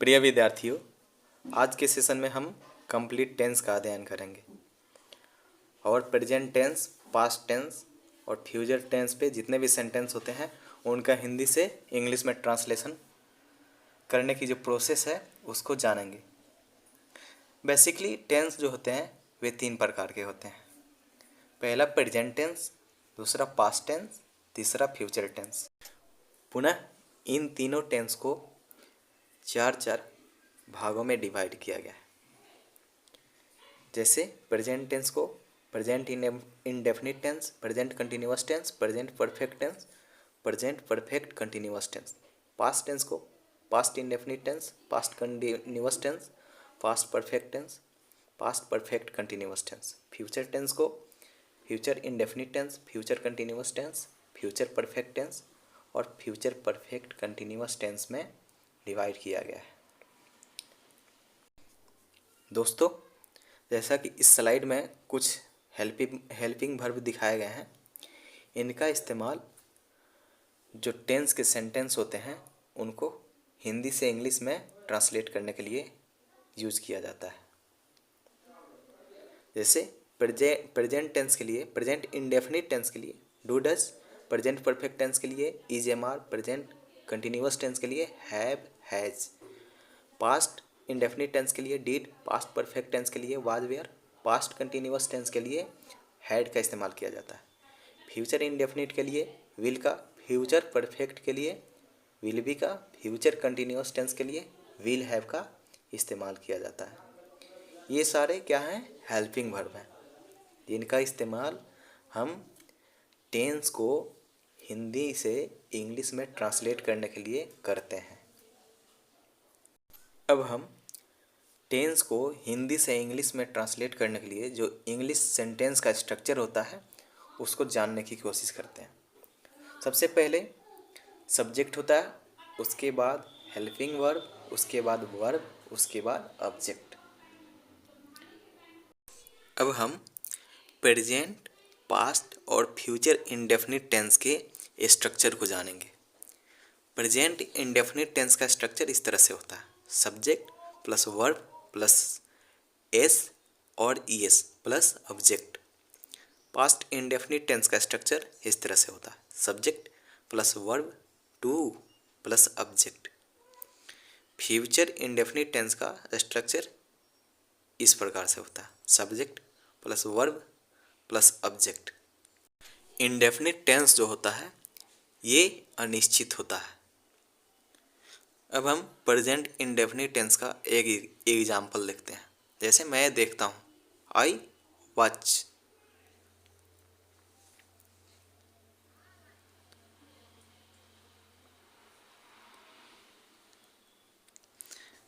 प्रिय विद्यार्थियों, आज के सेशन में हम कंप्लीट टेंस का अध्ययन करेंगे और प्रेजेंट टेंस, पास्ट टेंस और फ्यूचर टेंस पे जितने भी सेंटेंस होते हैं उनका हिंदी से इंग्लिश में ट्रांसलेशन करने की जो प्रोसेस है उसको जानेंगे। बेसिकली टेंस जो होते हैं वे 3 प्रकार के होते हैं। पहला प्रेजेंट टेंस, दूसरा पास्ट टेंस, तीसरा फ्यूचर टेंस। पुनः इन तीनों टेंस को 4 भागों में डिवाइड किया गया है। जैसे प्रेजेंट टेंस को present indefinite tense, present continuous tense, present perfect tense, present perfect continuous tense. Past tense को past indefinite tense, past continuous tense, past perfect tense, past perfect continuous tense. Future tense को future indefinite tense, future continuous tense, future perfect tense और future perfect continuous tense में divide किया गया है। दोस्तों, जैसा कि इस स्लाइड में कुछ हेल्पिंग वर्ब दिखाए गए हैं, इनका इस्तेमाल जो टेंस के सेंटेंस होते हैं उनको हिंदी से इंग्लिश में ट्रांसलेट करने के लिए यूज किया जाता है। जैसे प्रेजेंट टेंस के लिए, प्रेजेंट इंडेफिनिट टेंस के लिए do does, present perfect tense के लिए is am are, present continuous tense के लिए have has, past indefinite tense के लिए डिड, पास्ट परफेक्ट टेंस के लिए was were, past continuous tense के लिए हैड का इस्तेमाल किया जाता है। फ्यूचर इंडेफिनिट के लिए विल का, फ्यूचर परफेक्ट के लिए विल बी का, फ्यूचर कंटिन्यूअस टेंस के लिए विल हैव का इस्तेमाल किया जाता है। ये सारे क्या हैं? हेल्पिंग वर्ब हैं। इनका इस्तेमाल हम टेंस को हिंदी से इंग्लिश में ट्रांसलेट करने के लिए करते हैं। अब हम टेंस को हिंदी से इंग्लिश में ट्रांसलेट करने के लिए जो इंग्लिश सेंटेंस का स्ट्रक्चर होता है उसको जानने की कोशिश करते हैं। सबसे पहले सब्जेक्ट होता है, उसके बाद हेल्पिंग वर्ब, उसके बाद वर्ब, उसके बाद ऑब्जेक्ट। अब हम प्रेजेंट, पास्ट और फ्यूचर इंडेफिनिट टेंस के स्ट्रक्चर को जानेंगे। प्रेजेंट इंडेफिनिट टेंस का स्ट्रक्चर इस तरह से होता है: subject plus verb plus S और E S plus object. Past indefinite tense का स्ट्रक्चर इस तरह से होता है: subject plus verb two plus object. Future indefinite tense का स्ट्रक्चर इस प्रकार से होता है: subject plus verb plus object. Indefinite tense जो होता है ये अनिश्चित होता है। अब हम प्रेजेंट इंडेफिनिट टेंस का एक एग्जाम्पल देखते हैं। जैसे मैं देखता हूँ, आई वॉच।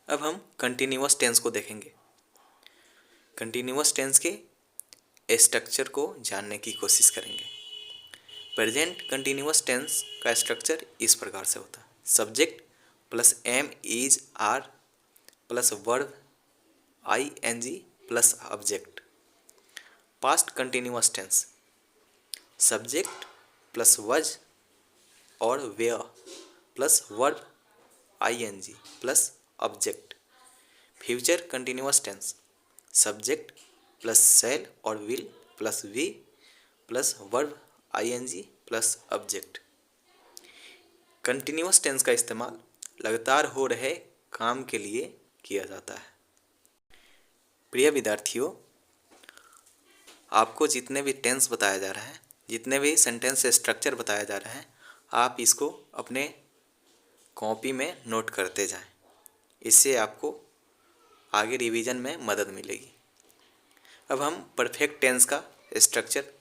अब हम कंटिन्यूअस टेंस को देखेंगे। कंटिन्यूअस टेंस के स्ट्रक्चर को जानने की कोशिश करेंगे। प्रेजेंट कंटिन्यूअस टेंस का स्ट्रक्चर इस प्रकार से होता है: subject plus am is are plus verb I N G plus object. Past continuous tense subject plus was और were plus verb I N G plus object. Future continuous tense subject plus shall और will plus be plus verb I N G plus object. Continuous tense का इस्तेमाल लगातार हो रहे काम के लिए किया जाता है। प्रिय विद्यार्थियों, आपको जितने भी टेंस बताया जा रहा है, जितने भी सेंटेंस स्ट्रक्चर बताया जा रहा है, आप इसको अपने कॉपी में नोट करते जाएं। इससे आपको आगे रिवीजन में मदद मिलेगी। अब हम परफेक्ट टेंस का स्ट्रक्चर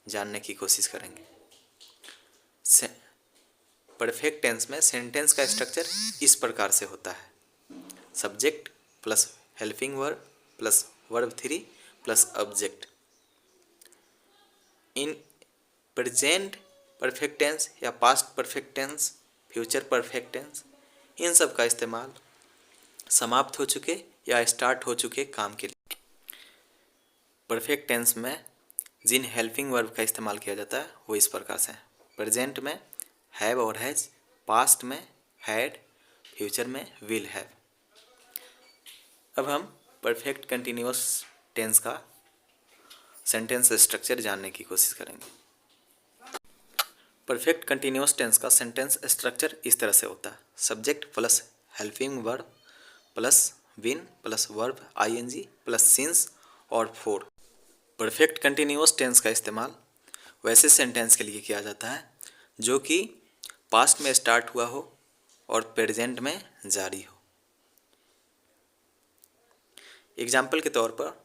जानने की कोशिश करेंगे। परफेक्ट टेंस में सेंटेंस का स्ट्रक्चर इस प्रकार से होता है: subject plus helping verb plus verb three plus object. इन प्रेजेंट परफेक्ट टेंस या past perfect tense, future perfect tense, इन सब का इस्तेमाल समाप्त हो चुके या स्टार्ट हो चुके काम के लिए। परफेक्ट टेंस में जिन हेल्पिंग वर्ब का इस्तेमाल किया जाता है वो इस प्रकार से है: प्रेजेंट में हैव और हैज, पास्ट में हैड, फ्यूचर में विल हैव। अब हम परफेक्ट कंटिन्यूअस टेंस का सेंटेंस स्ट्रक्चर जानने की कोशिश करेंगे। परफेक्ट कंटिन्यूअस टेंस का सेंटेंस स्ट्रक्चर इस तरह से होता है। Subject plus helping verb plus been plus verb ING plus since और फोर। परफेक्ट कंटिन्यूअस टेंस का इस्तेमाल वैसे सेंटेंस के लिए किया जाता है जो कि पास्ट में स्टार्ट हुआ हो और प्रेजेंट में जारी हो। एग्जाम्पल के तौर पर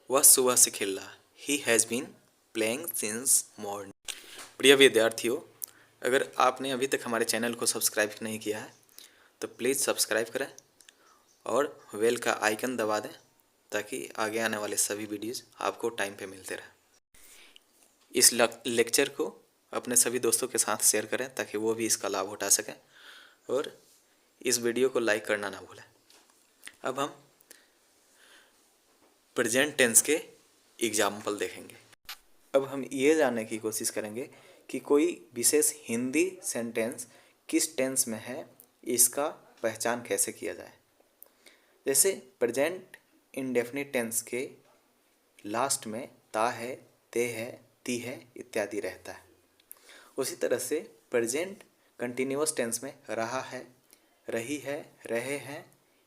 वह सुबह से खेल रहा, he has been playing since morning. प्रिय विद्यार्थियों, अगर आपने अभी तक हमारे चैनल को सब्सक्राइब नहीं किया है तो प्लीज़ सब्सक्राइब करें और बेल का आइकन दबा दें ताकि आगे आने वाले सभी वीडियोज़ आपको टाइम पे मिलते रहें। इस लेक्चर को अपने सभी दोस्तों के साथ शेयर करें ताकि वो भी इसका लाभ उठा सकें और इस वीडियो को लाइक करना ना भूलें। अब हम प्रेजेंट टेंस के एग्जाम्पल देखेंगे। अब हम ये जानने की कोशिश करेंगे कि कोई विशेष हिंदी सेंटेंस किस टेंस में है, इसका पहचान कैसे किया जाए। जैसे प्रेजेंट इंडेफिनिट टेंस के लास्ट में ता है, ते है, ती है इत्यादि रहता है। उसी तरह से प्रेजेंट कंटिन्यूअस टेंस में रहा है, रही है, रहे हैं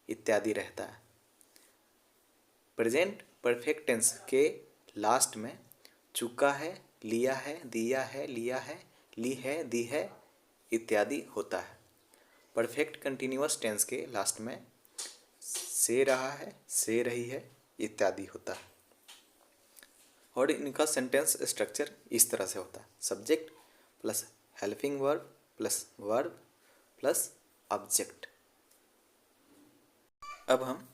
इत्यादि रहता है। प्रेजेंट परफेक्ट टेंस के लास्ट में चुका है, लिया है, दिया है, लिया है, ली है, दी है इत्यादि होता है। परफेक्ट कंटिन्यूअस टेंस के लास्ट में से रहा है, से रही है इत्यादि होता है और इनका सेंटेंस स्ट्रक्चर इस तरह से होता है। Subject plus helping verb plus object. अब हम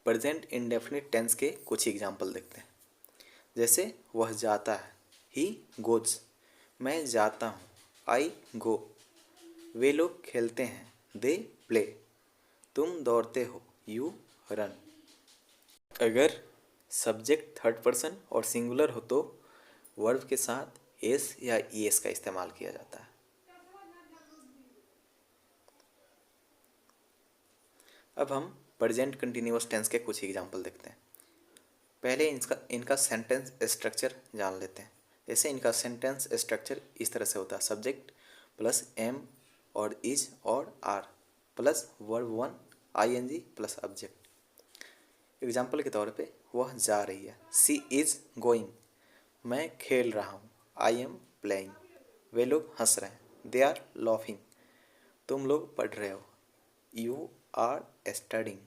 प्रेजेंट इंडेफिनिट टेंस के कुछ एग्जाम्पल देखते हैं। जैसे वह जाता है, ही गोज, मैं जाता हूँ, आई गो, वे लोग खेलते हैं, दे प्ले, तुम दौड़ते हो, यू रन। अगर सब्जेक्ट थर्ड पर्सन और सिंगुलर हो तो वर्ब के साथ एस या ईएस का इस्तेमाल किया जाता है। अब हम प्रेजेंट कंटिन्यूअस टेंस के कुछ एग्जाम्पल देखते हैं। पहले इनका सेंटेंस स्ट्रक्चर जान लेते हैं। जैसे इनका सेंटेंस स्ट्रक्चर इस तरह से होता है। सब्जेक्ट प्लस एम और इज और are plus verb one ING plus object. Example के तौर पे वह जा रही है, सी इज गोइंग, मैं खेल रहा हूँ, आई एम प्लेइंग, वे लोग हंस रहे हैं, दे आर लॉफिंग, तुम लोग पढ़ रहे हो, यू आर स्टडिंग।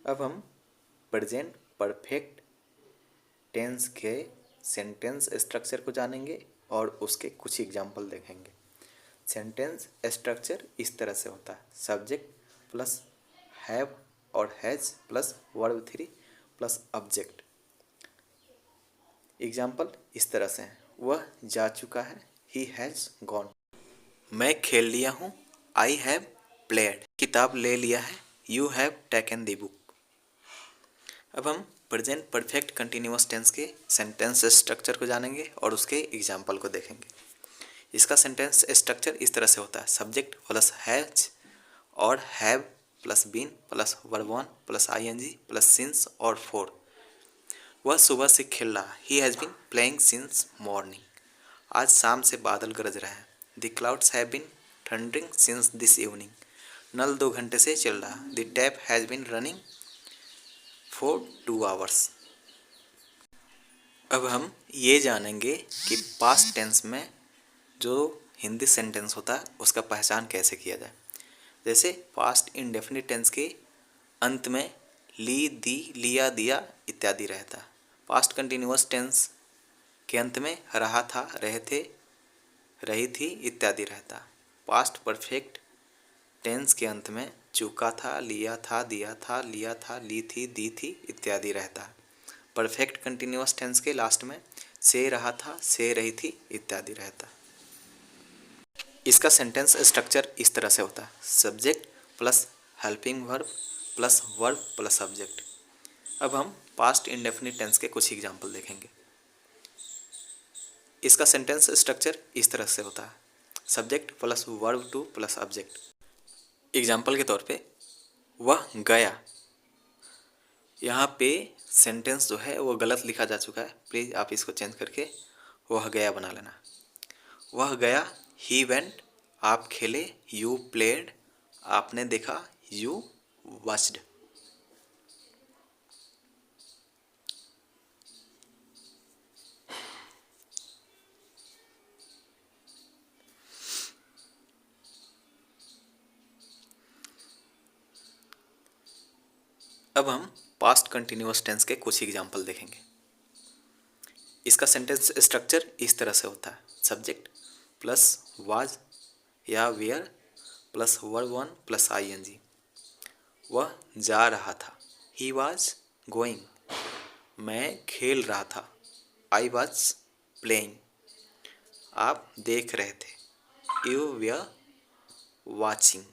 अब हम प्रेजेंट परफेक्ट टेंस के सेंटेंस स्ट्रक्चर को जानेंगे और उसके कुछ एग्जाम्पल देखेंगे। सेंटेंस स्ट्रक्चर इस तरह से होता है। सब्जेक्ट प्लस हैव और has plus verb three plus object. Example इस तरह से हैं। वह जा चुका है, ही हैज़ गॉन, मैं खेल लिया हूँ, आई हैव प्लेड, किताब ले लिया है, you have taken the book. अब हम प्रेजेंट परफेक्ट कंटिन्यूअस टेंस के सेंटेंस स्ट्रक्चर को जानेंगे और उसके एग्जाम्पल को देखेंगे। इसका सेंटेंस स्ट्रक्चर इस तरह से होता है। सब्जेक्ट प्लस हैज और have plus been plus verb one plus ING plus since और फोर। वह सुबह से खेल रहा, he has been playing since morning, आज शाम से बादल गरज रहे हैं, the clouds have been thundering since this evening, नल 2 घंटे से चल रहा, the tap has been running for 2 hours. अब हम ये जानेंगे कि पास्ट टेंस में जो हिंदी सेंटेंस होता है उसका पहचान कैसे किया जाए। जैसे पास्ट इंडेफिनिट टेंस के अंत में ली, दी, लिया, दिया इत्यादि रहता है। पास्ट कंटिन्यूअस टेंस के अंत में रहा था, रहे थे, रही थी इत्यादि रहता है। पास्ट परफेक्ट टेंस के अंत में चुका था, लिया था, दिया था, लिया था, ली थी, दी थी इत्यादि रहता है। परफेक्ट कंटिन्यूअस टेंस के लास्ट में से रहा था, से रही थी इत्यादि रहता है। इसका सेंटेंस स्ट्रक्चर इस तरह से होता है। Subject plus helping verb plus object. अब हम पास्ट इंडेफिनिट टेंस के कुछ एग्जाम्पल देखेंगे। इसका सेंटेंस स्ट्रक्चर इस तरह से होता है, subject plus verb two plus object. Example के तौर पे वह गया, यहाँ पे सेंटेंस जो है वो गलत लिखा जा चुका है, प्लीज़ आप इसको चेंज करके वह गया बना लेना। वह गया, ही वेंट, आप खेले, यू प्लेड, आपने देखा, यू वॉच्ड। अब हम पास्ट कंटिन्यूअस टेंस के कुछ एग्जाम्पल देखेंगे। इसका सेंटेंस स्ट्रक्चर इस तरह से होता है, सब्जेक्ट प्लस वाज या were plus verb one plus ING. वह जा रहा था, ही वॉज गोइंग। मैं खेल रहा था, आई वॉज प्लेइंग। आप देख रहे थे, यू वर वाचिंग।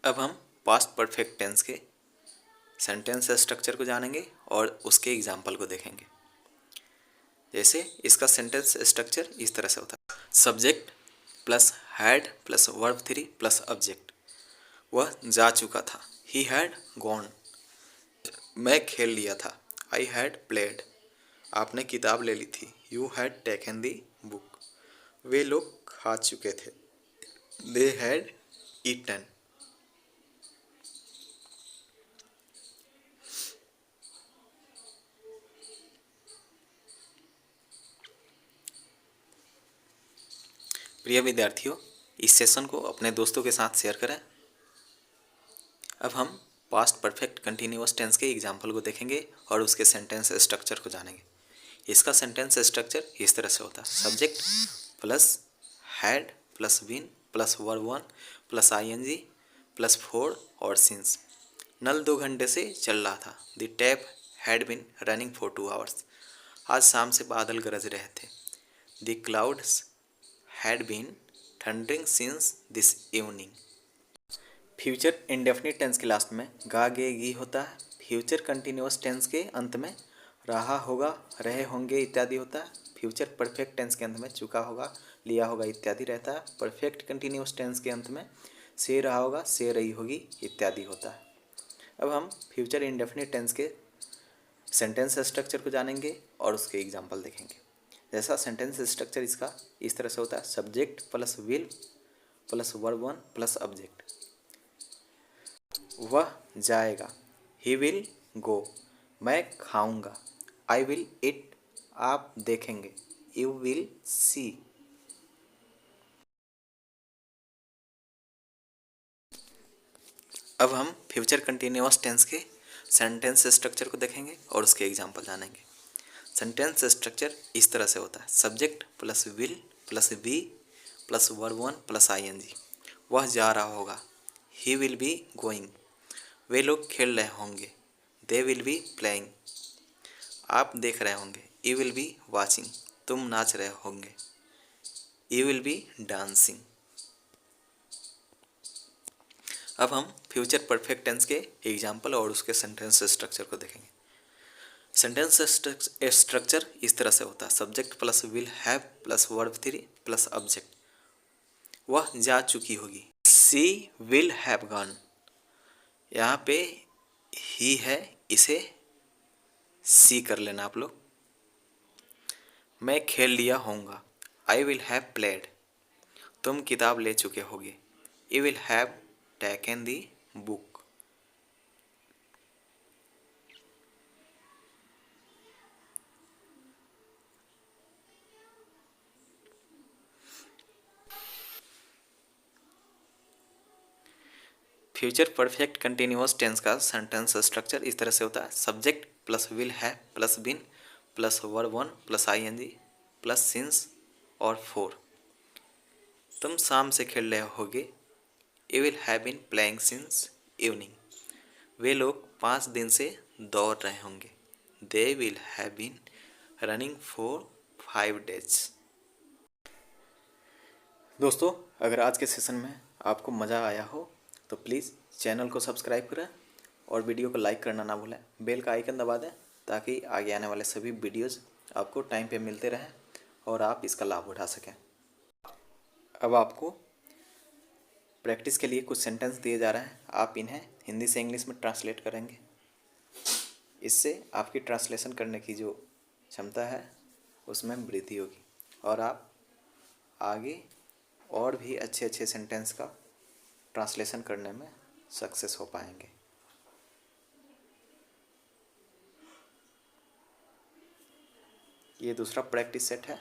अब हम पास्ट परफेक्ट टेंस के सेंटेंस स्ट्रक्चर को जानेंगे और उसके एग्जाम्पल को देखेंगे। जैसे इसका सेंटेंस स्ट्रक्चर इस तरह से होता है, subject plus had plus verb three plus object. वह जा चुका था, ही हैड गॉन। मैं खेल लिया था, आई हैड प्लेड। आपने किताब ले ली थी, you had taken the book. वे लोग खा चुके थे, दे हैड ईटन। प्रिय विद्यार्थियों, इस सेशन को अपने दोस्तों के साथ शेयर करें। अब हम पास्ट परफेक्ट कंटिन्यूअस टेंस के एग्जाम्पल को देखेंगे और उसके सेंटेंस स्ट्रक्चर को जानेंगे। इसका सेंटेंस स्ट्रक्चर इस तरह से होता है, subject plus had plus been plus verb one plus ING plus for और सिंस। नल 2 घंटे से चल रहा था, the tap had been running for 2 hours. आज शाम से बादल गरज रहे थे, the clouds had been thundering since this evening. Future indefinite tense के लास्ट में गा गे गी होता है। फ्यूचर कंटिन्यूअस टेंस के अंत में रहा होगा, रहे होंगे इत्यादि होता है। फ्यूचर परफेक्ट टेंस के अंत में चुका होगा, लिया होगा इत्यादि रहता है। परफेक्ट कंटिन्यूअस टेंस के अंत में से रहा होगा, से रही होगी इत्यादि होता है। अब हम फ्यूचर इंडेफिनिट टेंस के सेंटेंस स्ट्रक्चर को जानेंगे और उसके एग्जाम्पल देखेंगे। जैसा सेंटेंस स्ट्रक्चर इसका इस तरह से होता है, subject plus will plus verb one plus object. वह जाएगा, ही विल गो। मैं खाऊंगा, आई विल इट। आप देखेंगे, यू विल सी। अब हम फ्यूचर कंटिन्यूअस टेंस के सेंटेंस स्ट्रक्चर को देखेंगे और उसके एग्जाम्पल जानेंगे। सेंटेंस स्ट्रक्चर इस तरह से होता है, subject plus will plus be plus verb one plus ING. वह जा रहा होगा, ही विल बी गोइंग। वे लोग खेल रहे होंगे, दे विल बी प्लेइंग। आप देख रहे होंगे, यू विल बी वॉचिंग। तुम नाच रहे होंगे, यू विल बी डांसिंग। अब हम फ्यूचर परफेक्ट टेंस के एग्जाम्पल और उसके सेंटेंस स्ट्रक्चर को देखेंगे। सेंटेंस स्ट्रक्चर इस तरह से होता है, subject plus will have plus verb three plus object. वह जा चुकी होगी, सी विल हैव गॉन। यहाँ पे ही है, इसे सी कर लेना आप लोग। मैं खेल लिया होऊंगा, आई विल हैव प्लेड। तुम किताब ले चुके होगे, you will have taken the book. Future perfect continuous tense का सेंटेंस स्ट्रक्चर इस तरह से होता है, subject plus will have plus been plus verb one plus ING plus since और फोर। तुम शाम से खेल रहे होगे, you will have been playing since evening. वे लोग 5 दिन से दौड़ रहे होंगे। They will have been running for 5 days। दोस्तों, अगर आज के सेशन में आपको मज़ा आया हो तो प्लीज़ चैनल को सब्सक्राइब करें और वीडियो को लाइक करना ना भूलें। बेल का आइकन दबा दें ताकि आगे आने वाले सभी वीडियोज़ आपको टाइम पे मिलते रहें और आप इसका लाभ उठा सकें। अब आपको प्रैक्टिस के लिए कुछ सेंटेंस दिए जा रहे हैं, आप इन्हें हिंदी से इंग्लिश में ट्रांसलेट करेंगे। इससे आपकी ट्रांसलेशन करने की जो क्षमता है उसमें वृद्धि होगी और आप आगे और भी अच्छे अच्छे सेंटेंस का ट्रांसलेशन करने में सक्सेस हो पाएंगे। ये दूसरा प्रैक्टिस सेट है।